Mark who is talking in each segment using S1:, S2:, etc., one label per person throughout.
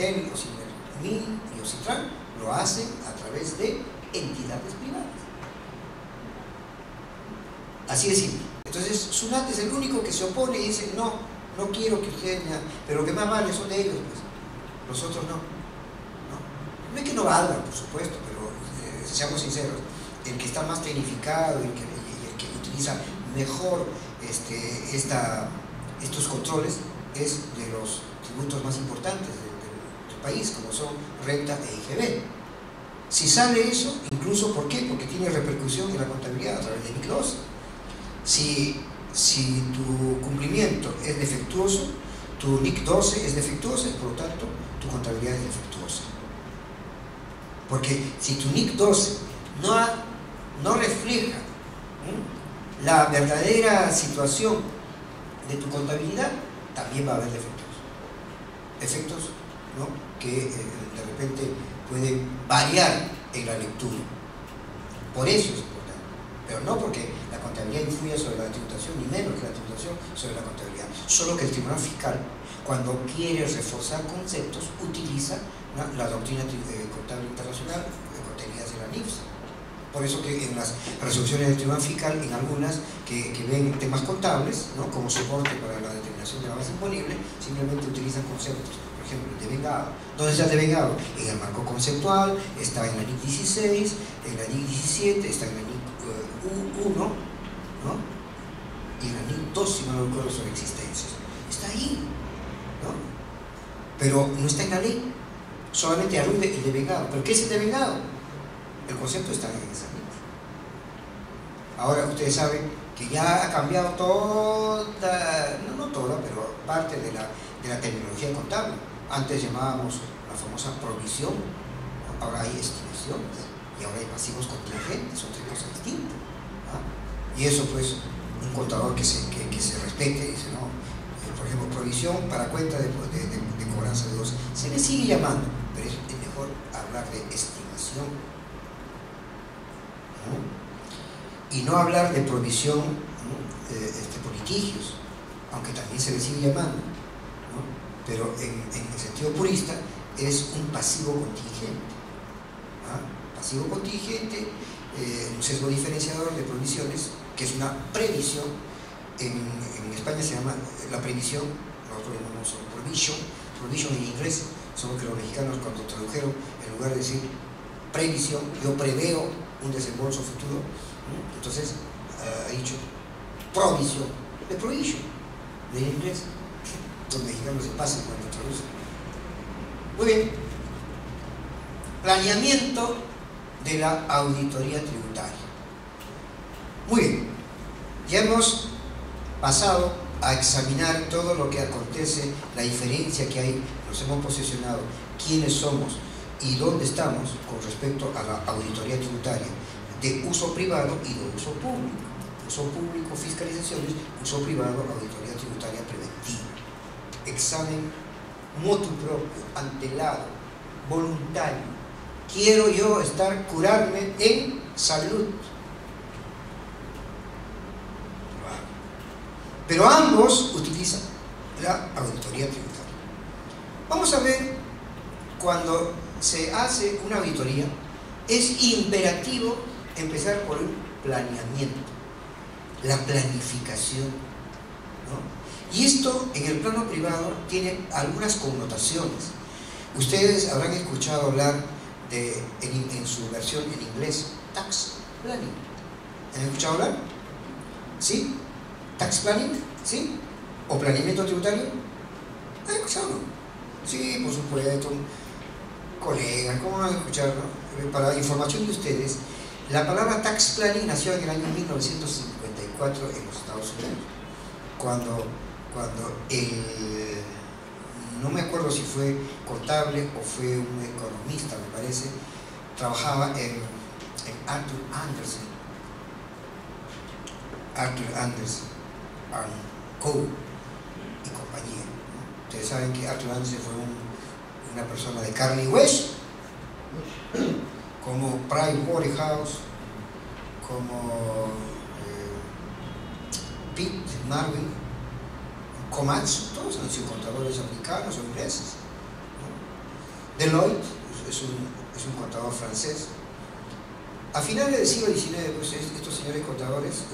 S1: Cinetel o Cinemil y Ocitran lo hacen a través de entidades privadas. Así de simple. Entonces SUNAT es el único que se opone y dice no, no quiero que ustedes me hagan, pero lo que más vale son de ellos, pues. Los otros no. No es que no valgan, por supuesto, pero seamos sinceros, el que está más tecnificado y el que utiliza mejor estos controles es de los tributos más importantes del país, como son renta e IGB. Si sale eso, incluso, ¿por qué? Porque tiene repercusión en la contabilidad a través de NIC 12. Si tu cumplimiento es defectuoso, tu NIC 12 es defectuosa y por lo tanto tu contabilidad es defectuosa. Porque si tu NIC 12 no refleja la verdadera situación de tu contabilidad, también va a haber efectos, ¿no? Que de repente pueden variar en la lectura. Por eso es importante, pero no porque la contabilidad influya sobre la tributación, ni menos que la tributación sobre la contabilidad. Solo que el Tribunal Fiscal, cuando quiere reforzar conceptos, utiliza la doctrina contable internacional contenida en la NIFS. Por eso que en las resoluciones del Tribunal Fiscal, en algunas que ven temas contables, ¿no?, como soporte para la determinación de la base imponible, simplemente utilizan conceptos. Por ejemplo, el devengado. ¿Dónde está el devengado? En el marco conceptual, está en la NIC 16, en la NIC 17, está en la NIC 1, ¿no? Y en la NIC 2, si no me acuerdo, sobre existencias. Está ahí, ¿no? Pero no está en la ley. Solamente alude el devengado. ¿Pero qué es el devengado? El concepto está en esa NIC. Ahora ustedes saben que ya ha cambiado toda, no toda, pero parte de la terminología contable. Antes llamábamos la famosa provisión, ahora hay estimaciones y ahora hay pasivos contingentes, son tres cosas distintas. Y eso, pues, un contador que se respete dice, no, por ejemplo, provisión para cuenta de cobranza de dos, se le sigue llamando, pero es mejor hablar de estimación, ¿no? Y no hablar de provisión, ¿no?, por litigios, aunque también se le sigue llamando, ¿no? Pero en el sentido purista es un pasivo contingente. Pasivo contingente, un sesgo diferenciador de provisiones, que es una previsión. En España se llama la previsión, nosotros llamamos provision en inglés, solo que los mexicanos cuando tradujeron, en lugar de decir previsión, yo preveo un desembolso futuro, ¿no? Entonces ha dicho provisión, de provision, de inglés. Los mexicanos se pasan cuando traducen. Muy bien. Planeamiento de la auditoría tributaria. Muy bien. Ya hemos pasado a examinar todo lo que acontece, la diferencia que hay, nos hemos posicionado, quiénes somos y dónde estamos con respecto a la auditoría tributaria de uso privado y de uso público. Uso público, fiscalizaciones; uso privado, auditoría tributaria preventiva. Examen motu propio, antelado, voluntario. Quiero yo curarme en salud. Pero ambos utilizan la auditoría tributaria. Vamos a ver, cuando se hace una auditoría, es imperativo empezar por un planeamiento, la planificación, ¿no? Y esto en el plano privado tiene algunas connotaciones. Ustedes habrán escuchado hablar en su versión en inglés, tax planning. ¿Han escuchado hablar? ¿Sí? ¿Tax planning? ¿Sí? ¿O planeamiento tributario? ¿Han escuchado? Sí, por supuesto. Colegas, ¿cómo van a escuchar, no? Para información de ustedes, la palabra tax planning nació en el año 1954 en los Estados Unidos, cuando no me acuerdo si fue contable o fue un economista, me parece, trabajaba en Arthur Andersen & Co. y compañía, ¿no? Ustedes saben que Arthur Andersen fue una persona de carne y hueso, como Pricewaterhouse, como Pitt, Marvin, Komatsu, todos han sido contadores americanos o ingleses, ¿no? Deloitte es un contador francés. A finales del siglo XIX, pues, estos señores contadores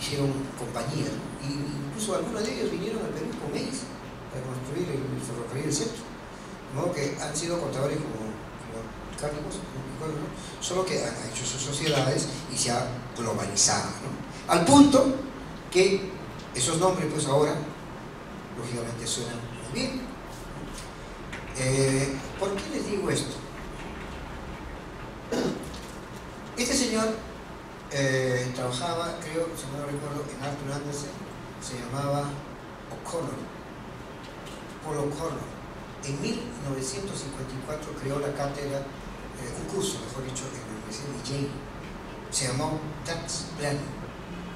S1: hicieron compañías, ¿no? Y incluso algunos de ellos vinieron al Perú con MEIS para construir el ferrocarril del centro. De modo que han sido contadores como Carlos, ¿no? Solo que han hecho sus sociedades y se ha globalizado, ¿no? Al punto que esos nombres, pues ahora, lógicamente suenan muy bien. ¿Por qué les digo esto? Este señor trabajaba, creo, si no recuerdo, en Arthur Andersen, se llamaba O'Connor, Paul O'Connor. En 1954 creó la cátedra, un curso, mejor dicho, en la Universidad de Yale. Se llamó Tax Planning.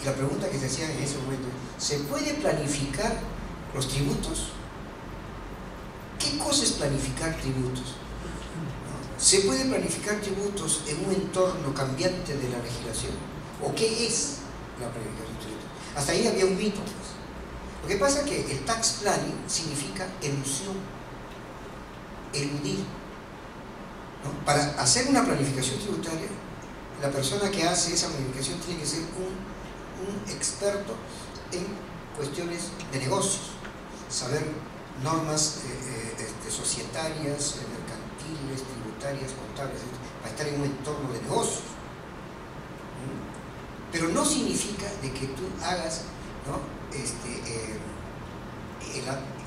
S1: Y la pregunta que se hacía en ese momento es: ¿se puede planificar los tributos? ¿Qué cosa es planificar tributos? ¿Se puede planificar tributos en un entorno cambiante de la legislación? ¿O qué es la planificación de tributos? Hasta ahí había un mito, pues. Lo que pasa es que el tax planning significa elusión, eludir, ¿no? Para hacer una planificación tributaria, la persona que hace esa planificación tiene que ser un experto en cuestiones de negocios, saber normas societarias, mercantiles, tributarias, contables, para estar en un entorno de negocios. Pero no significa de que tú hagas, ¿no?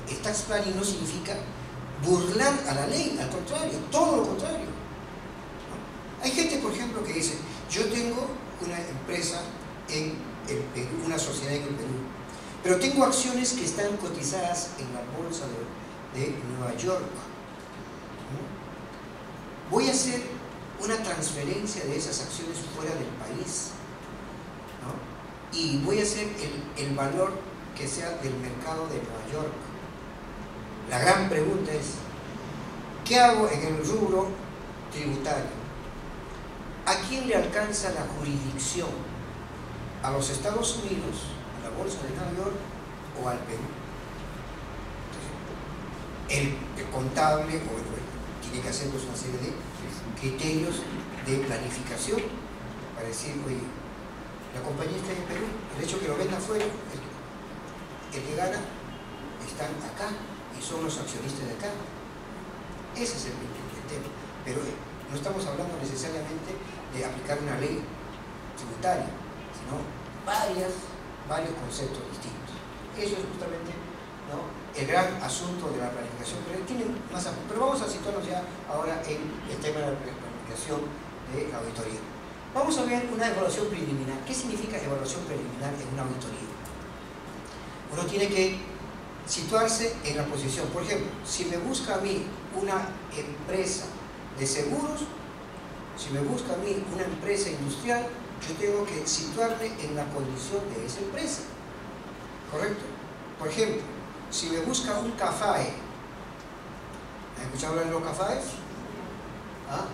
S1: El tax planning no significa burlar a la ley, al contrario, todo lo contrario, ¿no? Hay gente, por ejemplo, que dice: yo tengo una empresa en el Perú, una sociedad en el Perú, pero tengo acciones que están cotizadas en la bolsa de Nueva York, ¿no? Voy a hacer una transferencia de esas acciones fuera del país, ¿no? Y voy a hacer el valor que sea del mercado de Nueva York. La gran pregunta es: ¿qué hago en el rubro tributario? ¿A quién le alcanza la jurisdicción? ¿A los Estados Unidos, a la bolsa de Nueva York o al Perú? Entonces, el contable tiene que hacer, pues, una serie de criterios de planificación para decir: oye, la compañía está en Perú, el hecho que lo venda afuera, el que gana están acá y son los accionistas de acá. Ese es el tema. Pero no estamos hablando necesariamente de aplicar una ley tributaria, sino varios conceptos distintos. Eso es justamente, ¿no?, el gran asunto de la planificación. Pero vamos a situarnos ya ahora en el tema de la planificación de la auditoría. Vamos a ver una evaluación preliminar. ¿Qué significa evaluación preliminar en una auditoría? Uno tiene que situarse en la posición. Por ejemplo, si me busca a mí una empresa de seguros, si me busca a mí una empresa industrial, yo tengo que situarme en la condición de esa empresa, ¿correcto? Por ejemplo, si me busca un CAFAE, ¿han escuchado hablar de los CAFAEs? ¿Ah?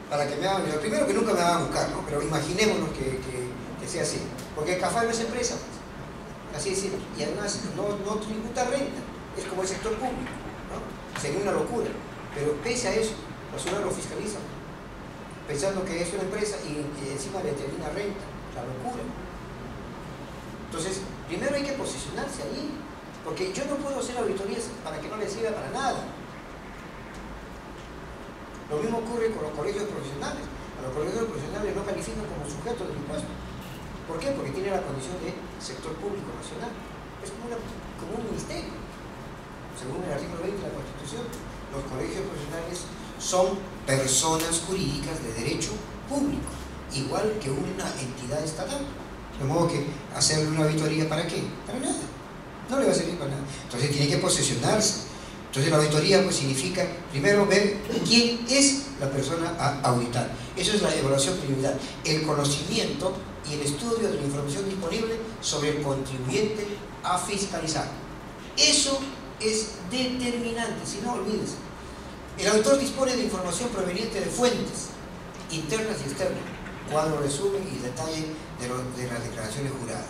S1: Para que me hagan, lo primero que nunca me van a buscar, ¿no? Pero imaginémonos que sea así, porque el CAFAE no es empresa, pues. Así es simple, y además no tributa renta, es como el sector público, ¿no? Sería una locura, pero pese a eso, los ciudadanos lo fiscalizan, pensando que es una empresa y encima le determina renta, la locura. Entonces, primero hay que posicionarse ahí, porque yo no puedo hacer auditorías para que no les sirva para nada. Lo mismo ocurre con los colegios profesionales. A los colegios profesionales no califican como sujetos del impuesto. ¿Por qué? Porque tiene la condición de sector público nacional. Es como un ministerio. Según el artículo 20 de la Constitución, los colegios profesionales son personas jurídicas de derecho público, igual que una entidad estatal. De modo que hacerle una auditoría, ¿para qué? Para nada. No le va a servir para nada. Entonces tiene que posesionarse. Entonces la auditoría, pues, significa primero ver quién es la persona a auditar. Eso es la evaluación preliminar. El conocimiento y el estudio de la información disponible sobre el contribuyente a fiscalizar. Eso es determinante, si no, olvídese. El auditor dispone de información proveniente de fuentes internas y externas, cuadro, resumen y detalle de las declaraciones juradas.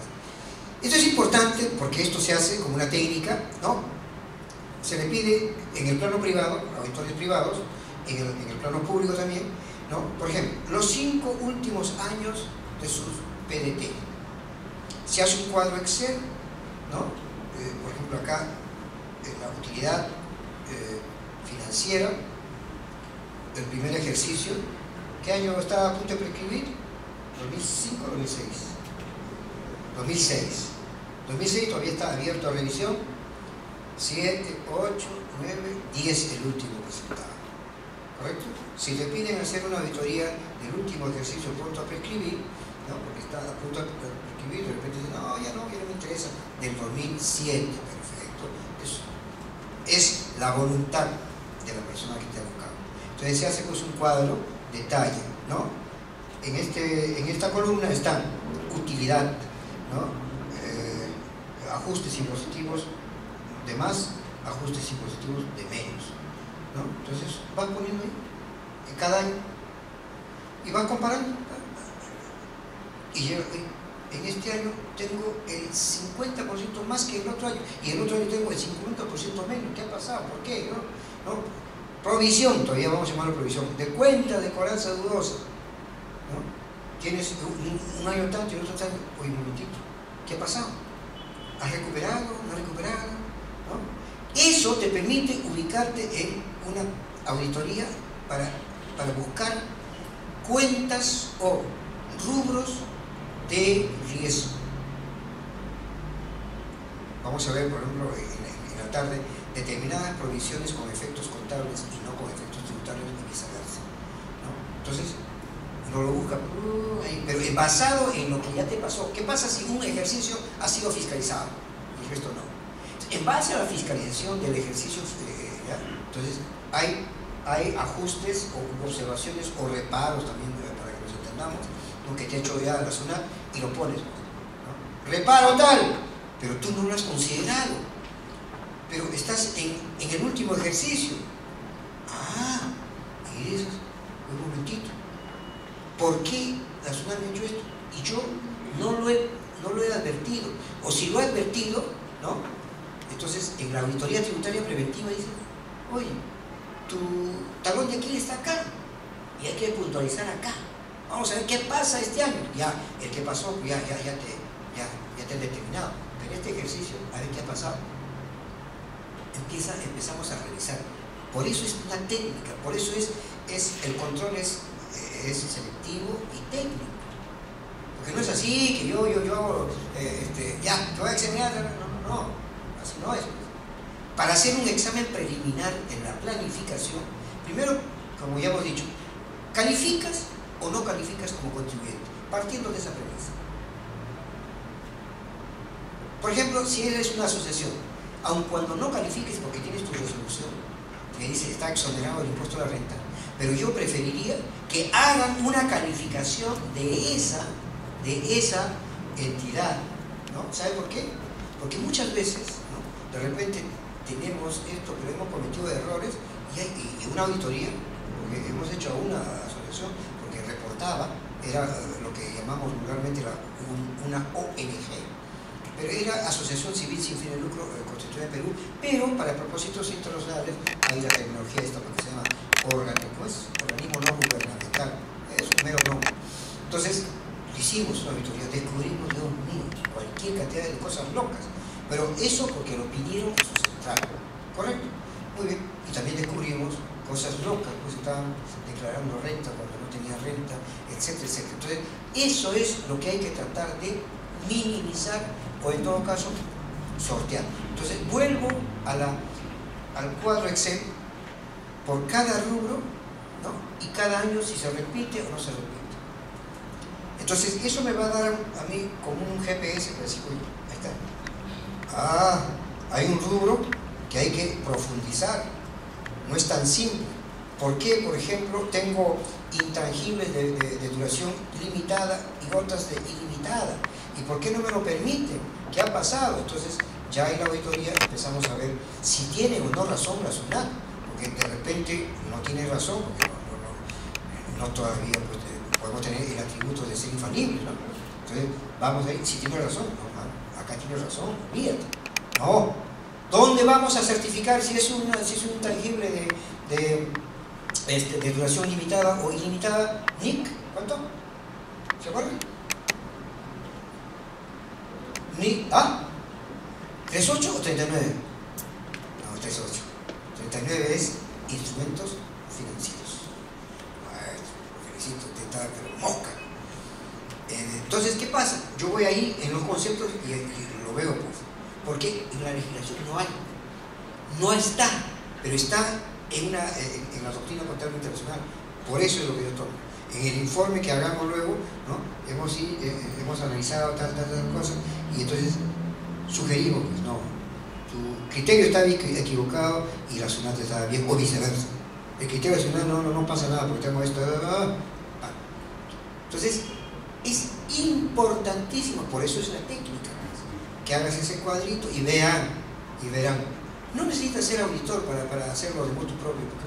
S1: Esto es importante porque esto se hace como una técnica, ¿no?, se le pide en el plano privado, auditores privados, en el plano público también, ¿no? Por ejemplo, los 5 últimos años de sus PDT. Se hace un cuadro Excel, ¿no? Por ejemplo, acá, la utilidad financiera, el primer ejercicio, ¿qué año estaba a punto de prescribir? ¿2005 o 2006? 2006. 2006 todavía está abierto a revisión. 7, 8, 9, 10 el último presentado. ¿Correcto? Si le piden hacer una auditoría del último ejercicio pronto a prescribir, ¿no? Porque está a punto de prescribir, de repente dice, no, ya no me interesa, del 2007, perfecto. Eso es la voluntad de la persona que te ha buscado. Entonces se hace pues un cuadro de talla, ¿no? En esta columna están utilidad, ¿no? Ajustes impositivos de más, ajustes impositivos de menos, ¿no? Entonces vas poniendo ahí cada año y vas comparando y llega, en este año tengo el 50% más que el otro año y el otro año tengo el 50% menos. ¿Qué ha pasado? ¿Por qué? ¿No? Provisión, todavía vamos a llamarlo provisión, de cuenta de cobranza dudosa, ¿no? Tienes un año tanto y el otro tanto. Oye, un momentito, ¿qué ha pasado? ¿Has recuperado? ¿No has recuperado? ¿No? Eso te permite ubicarte en una auditoría para buscar cuentas o rubros de riesgo. Vamos a ver, por ejemplo, en la tarde, determinadas provisiones con efectos contables y no con efectos tributarios y viceversa, ¿no? Entonces, uno lo busca, pero basado en lo que ya te pasó. ¿Qué pasa si un ejercicio ha sido fiscalizado y el resto no? En base a la fiscalización del ejercicio, ¿ya? Entonces hay ajustes o observaciones o reparos también, para que nos entendamos, lo que te ha hecho ya la zona y lo pones, ¿no? Reparo tal, pero tú no lo has considerado, pero estás en el último ejercicio. Y dices, un momentito, ¿por qué la zona me ha hecho esto? Y yo no lo he advertido, o si lo he advertido, ¿no? Entonces, en la auditoría tributaria preventiva dice, oye, tu talón de Aquiles está acá y hay que puntualizar acá. Vamos a ver qué pasa este año. Ya, el que pasó, ya te han determinado. Pero este ejercicio, a ver qué ha pasado. Empezamos a revisar. Por eso es una técnica, por eso el control es selectivo y técnico. Porque no es así, que yo ya, te voy a examinar, no. Así no es. Para hacer un examen preliminar en la planificación, primero, como ya hemos dicho, ¿calificas o no calificas como contribuyente? Partiendo de esa premisa. Por ejemplo, si eres una asociación, aun cuando no califiques porque tienes tu resolución, que dice está exonerado del impuesto a la renta, pero yo preferiría que hagan una calificación de esa entidad, ¿no? ¿Sabe por qué? Porque muchas veces, ¿no? De repente tenemos esto, pero hemos cometido errores y una auditoría, porque hemos hecho a una asociación, porque reportaba, era lo que llamamos vulgarmente una ONG, pero era Asociación Civil Sin Fin de Lucro constituida en Perú, pero para propósitos internacionales hay la tecnología esta, lo que se llama organismo no gubernamental, es un mero nombre. Entonces, hicimos una auditoría, descubrimos, Dios mío, cualquier cantidad de cosas locas, pero eso porque lo pidieron en su central, ¿correcto? Muy bien, y también descubrimos cosas locas, pues estaban declarando renta cuando no tenía renta, etcétera, etcétera. Entonces, eso es lo que hay que tratar de minimizar o en todo caso sortear. Entonces, vuelvo al cuadro Excel por cada rubro, ¿no? Y cada año si se repite o no se repite. Entonces, eso me va a dar a mí como un GPS para decir, oye, ahí está. Hay un rubro que hay que profundizar, no es tan simple. ¿Por qué? Por ejemplo, tengo intangibles de duración limitada y otras de ilimitada. ¿Y por qué no me lo permiten? ¿Qué ha pasado? Entonces, ya en la auditoría empezamos a ver si tiene o no razón la SUNAT, porque de repente no tiene razón, porque no todavía pues, podemos tener el atributo de ser infalibles, ¿no? Entonces, vamos a ver si tiene razón. No, acá tiene razón, olvídate. No, ¿Dónde vamos a certificar si es un intangible de duración limitada o ilimitada? NIC, ¿cuánto? ¿Se acuerdan? NIC, ¿38 o 39? No, 38. 39 es instrumentos financieros. Bueno, lo felicito, te está pero mosca. Entonces, ¿qué pasa? Yo voy ahí en los conceptos y lo veo, pues. Porque en la legislación no está, pero está en la doctrina contable internacional. Por eso es lo que yo tomo. En el informe que hagamos luego, ¿no? hemos analizado tal cosa, y entonces sugerimos, pues no, tu criterio está equivocado y la SUNAT está bien, o viceversa. El criterio de SUNAT no pasa nada porque tengo esto. Entonces, es importantísimo, por eso es la técnica, que hagas ese cuadrito y verán. No necesitas ser auditor para hacerlo de motu propio, porque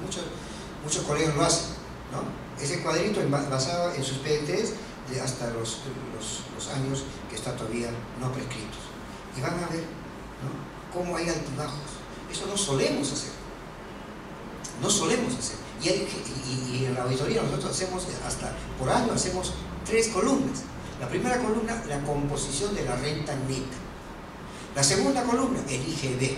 S1: muchos colegas lo hacen, ¿no? Ese cuadrito basado en sus PDTs de hasta los años que están todavía no prescritos. Y van a ver, ¿no?, cómo hay altibajos. Eso no solemos hacer. Y en la auditoría nosotros hacemos, hasta por año hacemos 3 columnas. La primera columna, la composición de la renta neta. La segunda columna, el IGB.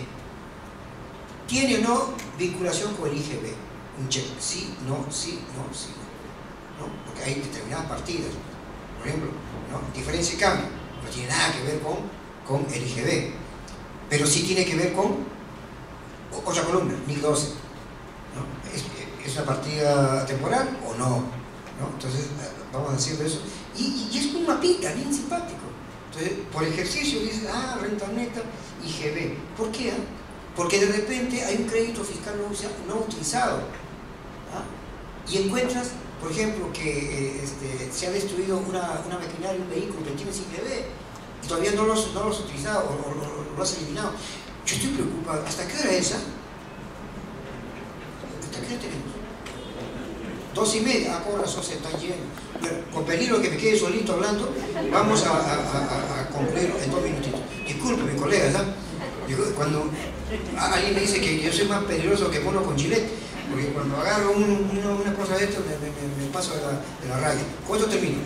S1: ¿Tiene o no vinculación con el IGB? Un check, sí, no, sí, no, sí, no. Porque hay determinadas partidas, por ejemplo, ¿no? Diferencia y cambio, no tiene nada que ver con el IGB, pero sí tiene que ver con otra columna, NIC 12, ¿no? ¿Es una partida temporal o no? Entonces, vamos a decir eso. Y es un mapita bien simpático. Entonces, por ejercicio dices, renta neta, IGB. ¿Por qué? Porque de repente hay un crédito fiscal no utilizado. Y encuentras, por ejemplo, que se ha destruido una maquinaria, un vehículo que tiene IGB y todavía no lo has utilizado o lo has eliminado. Yo estoy preocupado. ¿Hasta qué hora es esa? ¿Hasta qué hora tenemos? 2:30. Con razón se está lleno. Bueno, con peligro que me quede solito hablando, vamos a concluir en 2 minutitos. Disculpe, mi colega, ¿verdad? Cuando alguien me dice que yo soy más peligroso que mono con Gillette, porque cuando agarro una cosa de esto me paso de la raya. Con esto termino.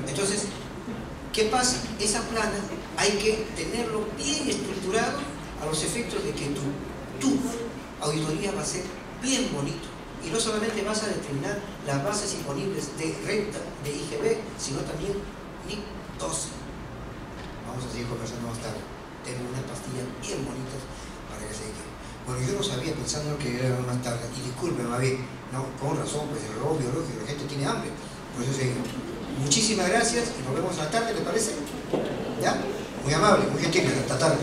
S1: Entonces, ¿qué pasa? Esa plana hay que tenerlo bien estructurado a los efectos de que tu auditoría va a ser bien bonito. Y no solamente vas a determinar las bases imponibles de renta de IGB, sino también NIC 12. Vamos a seguir conversando más tarde. Tengo unas pastillas bien bonitas para que se quede. Bueno, yo no sabía, pensando que era más tarde, y disculpe, Mavi, con razón, pues el reloj biológico, la gente tiene hambre. Por eso seguimos. Muchísimas gracias y nos vemos en la tarde, ¿le parece? ¿Ya? Muy amable, muy gentil, hasta tarde.